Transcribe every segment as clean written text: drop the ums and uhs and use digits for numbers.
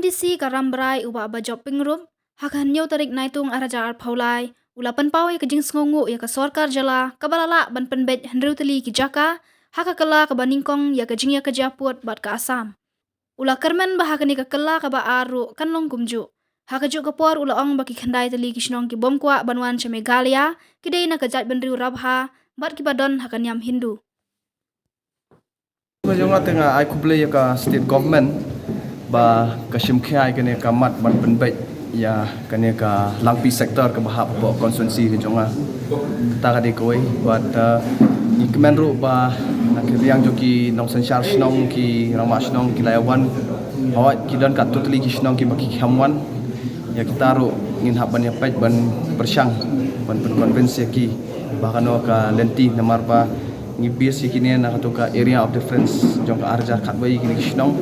MDC karambrai uba bajop pingrum hakan nyau tarik naitung arajar paulai ulapan pau ya kejing sngongu ya ke sorkar jala kabalala ban penbet hendruteli ki jaka haka kala ka baningkong ya kejing ya kejaput bat ka Asam ula kermen bahakani ka kala ka ba aru kan long kumju haka juk kapor ula ong baki khandai teli ki snong ki bomkwa banwan che Meghalaya kidei na kejat benriu rabha bat ki badon hakan yam Hindu Majunga tengah ai kuble ya ka state government ba kashim khai kene ka mat ban penbet ya kene ka langpi sektor ka bahap bo konstituensi ke jonga ta ka de koi but ni kemenru ba nak yang joki nong sensyar snong ki rama snong ki layawan awat ki dan ka totally ki snong ki baki khamwan ya kita ru ngin haban ya pej ban bersyang ban konvensi ki bahkan ka lenti namar ba ni bias kini na katuka area of difference jong ka arja khatbai kini kisnong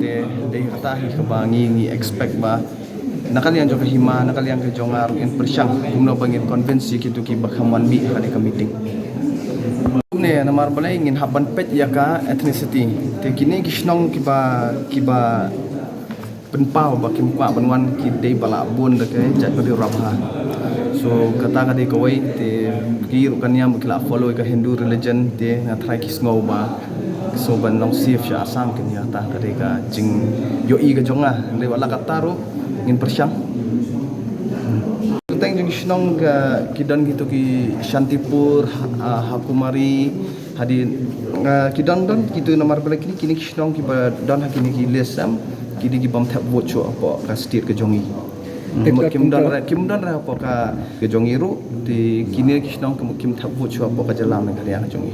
de kata hi kabangi ni expect ba nakal yang jong ka hima nakal yang ka jong ar in persyang kumno bangin convince kitu ki bakhaman mi ka meeting ne namar balai ngin haban pet ya ka ethnicity te kini kisnong kiba penpau ba kimpa banwan ki dei bala bun de ke jat bagi rabha so kata kadi kawai te giru kan yang kila follow ka Hindu religion te na try ki sngo ba so ban long sif sha Asam kin ya ta kadi ka jing yo i ka jonga le wala kata ru ngin persyang teng jing snong ka kidan gitu ki Shantipur Hakumari hadin kidan don gitu nomor bala kini snong ki ba don hakini ki lesam kini ki bam thap vocho apa ka state ke jongi kim dan ra apa ka ke jongi ru di kini kisnong kim thap vocho apa ka jalam ka ya jongi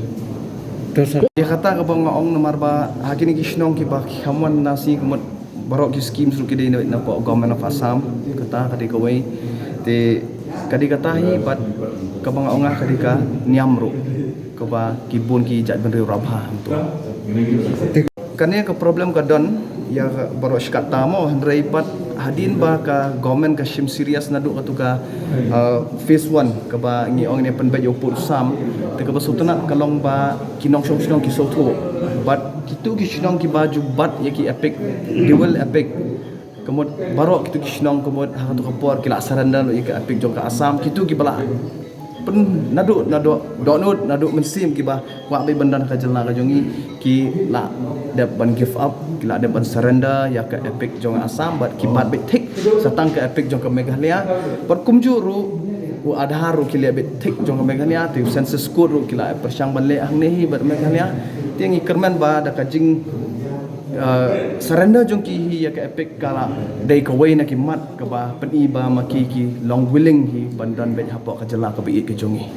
dia kata ka bang ong nomor ba hakini kisnong ki ba khamwan nasi kumot barok ki scheme su ki de na ko government of Assam kata kadi ka wai te kadi kata hi bat ka bang ong kadi ka niam ru ka ba ki bun ki jat ben rabha tu kane ka problem ka don ya baru sekat tamo hendrai pat hadin ba ka government ka shim serious nadu ka phase 1 ka ba ngi ong ne penbet yo put sam te ka ba sutuna kalong ba kinong shong ki soto but kitu ki shinong ki baju bat ya ki epic dual epic kemud baru kitu ki shinong kemud ha tu kapor ki la sarandal ya ki epic jong ka Asam kitu ki bala pen nadu donut nadu mensim ki ba wa be bandan ka jelna ka jongi ki la de ban give up ki la de ban surrender ya ka epic jong Asam bat ki bat be thik satang ka epic jong ka Meghalaya par kumjuru u adhar ru ki le be thik jong ka Meghalaya tu census code ru ki la persyang ban le ang nehi bat Meghalaya tiang ikerman ba da ka jing surrender jong ki hi ya ka epic kala dei ka wei na ki mat ka ba pen i ba ma ki long willing hi bandan be hapo ka jala ka be ke jongi